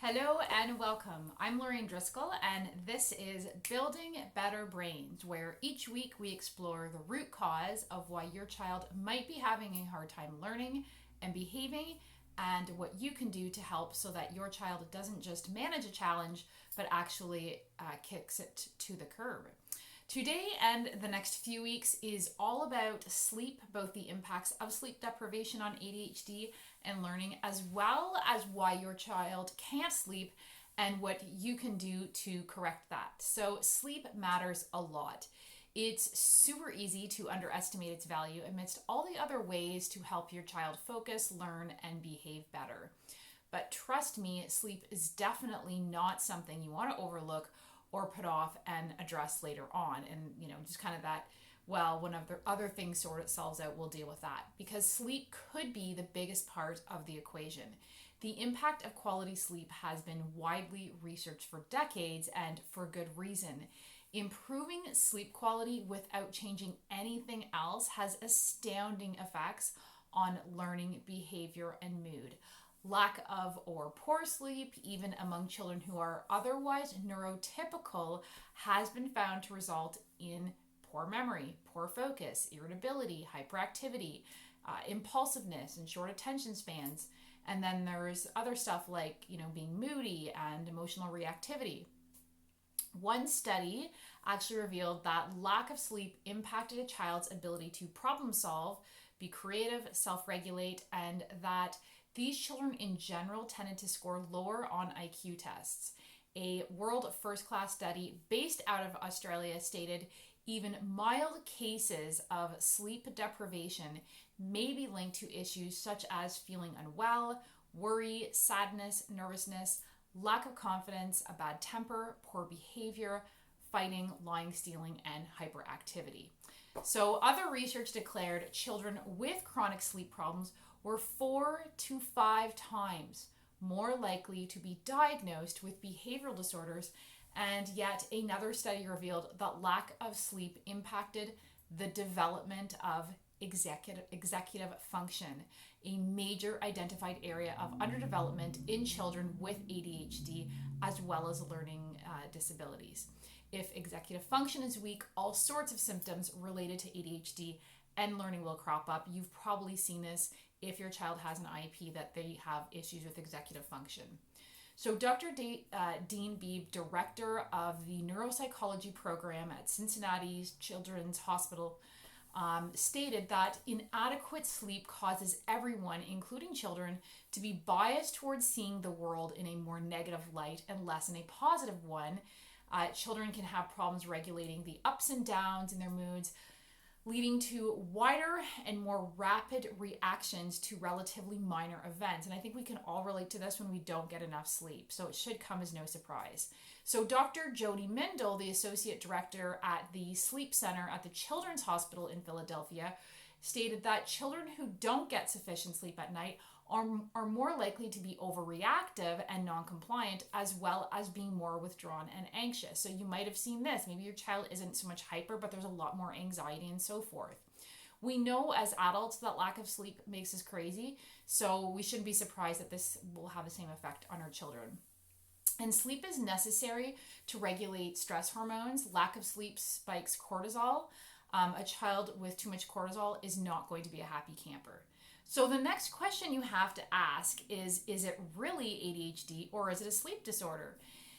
Hello and welcome. I'm Lorraine Driscoll, and this is Building Better Brains, where each week we explore the root cause of why your child might be having a hard time learning and behaving, and what you can do to help so that your child doesn't just manage a challenge, but actually kicks it to the curb. Today and the next few weeks is all about sleep, both the impacts of sleep deprivation on ADHD and learning, as well as why your child can't sleep and what you can do to correct that. So sleep matters a lot. It's super easy to underestimate its value amidst all the other ways to help your child focus, learn, and behave better. But trust me, sleep is definitely not something you want to overlook or put off and address later on. And, just kind of that, well, when other things sort itself out, we'll deal with that. Because sleep could be the biggest part of the equation. The impact of quality sleep has been widely researched for decades, and for good reason. Improving sleep quality without changing anything else has astounding effects on learning, behavior, and mood. Lack of or poor sleep, even among children who are otherwise neurotypical, has been found to result in poor memory, poor focus, irritability, hyperactivity, impulsiveness, and short attention spans. And then there's other stuff like, being moody and emotional reactivity. One study actually revealed that lack of sleep impacted a child's ability to problem solve, be creative, self-regulate, and that these children in general tended to score lower on IQ tests. A world first-class study based out of Australia stated even mild cases of sleep deprivation may be linked to issues such as feeling unwell, worry, sadness, nervousness, lack of confidence, a bad temper, poor behavior, fighting, lying, stealing, and hyperactivity. So other research declared children with chronic sleep problems were 4 to 5 times more likely to be diagnosed with behavioral disorders, and yet another study revealed that lack of sleep impacted the development of executive function, a major identified area of underdevelopment in children with ADHD as well as learning disabilities. If executive function is weak, all sorts of symptoms related to ADHD and learning will crop up. You've probably seen this if your child has an IEP, that they have issues with executive function. So Dr. Dean Beebe, director of the neuropsychology program at Cincinnati Children's Hospital, stated that inadequate sleep causes everyone, including children, to be biased towards seeing the world in a more negative light and less in a positive one. Children can have problems regulating the ups and downs in their moods, leading to wider and more rapid reactions to relatively minor events. And I think we can all relate to this when we don't get enough sleep, so it should come as no surprise. So Dr. Jody Mindel, the associate director at the Sleep Center at the Children's Hospital in Philadelphia, stated that children who don't get sufficient sleep at night are more likely to be overreactive and non-compliant, as well as being more withdrawn and anxious. So you might have seen this. Maybe your child isn't so much hyper, but there's a lot more anxiety and so forth. We know as adults that lack of sleep makes us crazy, so we shouldn't be surprised that this will have the same effect on our children. And sleep is necessary to regulate stress hormones. Lack of sleep spikes cortisol. A child with too much cortisol is not going to be a happy camper. So the next question you have to ask is it really ADHD or is it a sleep disorder?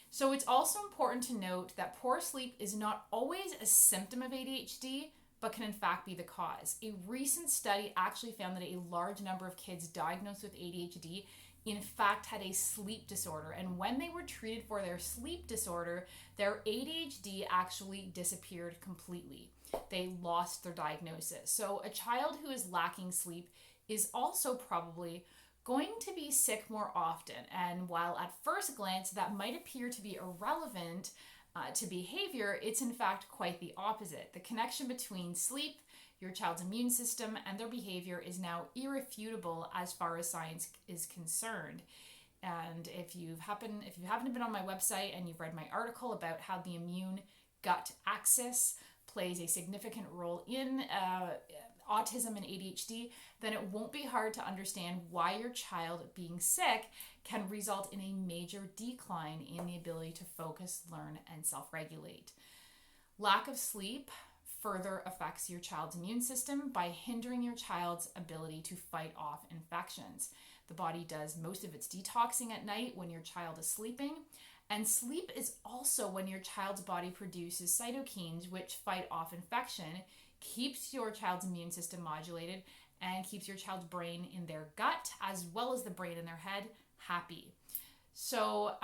So it's also important to note that poor sleep is not always a symptom of ADHD, but can in fact be the cause. A recent study actually found that a large number of kids diagnosed with ADHD in fact had a sleep disorder, and when they were treated for their sleep disorder, their ADHD actually disappeared completely. They lost their diagnosis. So a child who is lacking sleep is also probably going to be sick more often. And while at first glance that might appear to be irrelevant to behavior, it's in fact quite the opposite. The connection between sleep, your child's immune system, and their behavior is now irrefutable as far as science is concerned. And if you haven't been on my website and you've read my article about how the immune gut axis plays a significant role in autism and ADHD, then it won't be hard to understand why your child being sick can result in a major decline in the ability to focus, learn, and self-regulate. Lack of sleep further affects your child's immune system by hindering your child's ability to fight off infections. The body does most of its detoxing at night when your child is sleeping, and sleep is also when your child's body produces cytokines which fight off infection, keeps your child's immune system modulated, and keeps your child's brain in their gut as well as the brain in their head happy. So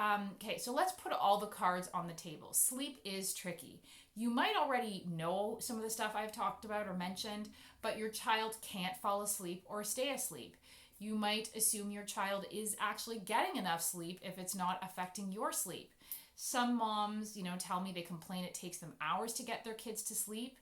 let's put all the cards on the table. Sleep is tricky. You might already know some of the stuff I've talked about or mentioned, but your child can't fall asleep or stay asleep. You might assume your child is actually getting enough sleep if it's not affecting your sleep. Some moms, tell me they complain it takes them hours to get their kids to sleep,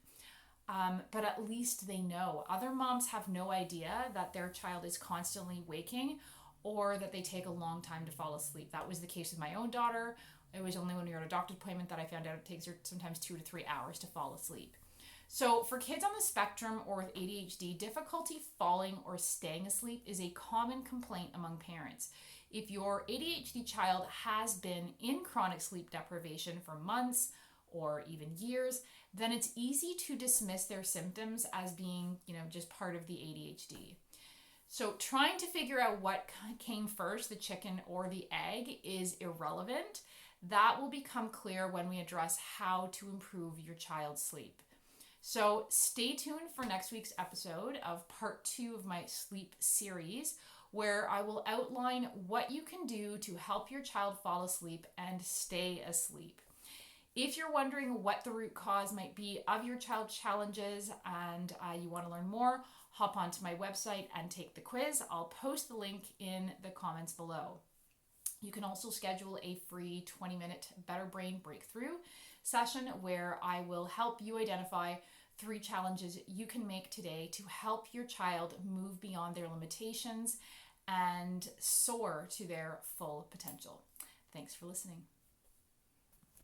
but at least they know. Other moms have no idea that their child is constantly waking or that they take a long time to fall asleep. That was the case with my own daughter. It was only when we were at a doctor's appointment that I found out it takes her sometimes 2 to 3 hours to fall asleep. So for kids on the spectrum or with ADHD, difficulty falling or staying asleep is a common complaint among parents. If your ADHD child has been in chronic sleep deprivation for months or even years, then it's easy to dismiss their symptoms as being, just part of the ADHD. So trying to figure out what came first, the chicken or the egg, is irrelevant. That will become clear when we address how to improve your child's sleep. So stay tuned for next week's episode of part 2 of my sleep series, where I will outline what you can do to help your child fall asleep and stay asleep. If you're wondering what the root cause might be of your child's challenges and you want to learn more, hop onto my website and take the quiz. I'll post the link in the comments below. You can also schedule a free 20-minute Better Brain Breakthrough session where I will help you identify 3 challenges you can make today to help your child move beyond their limitations and soar to their full potential. Thanks for listening.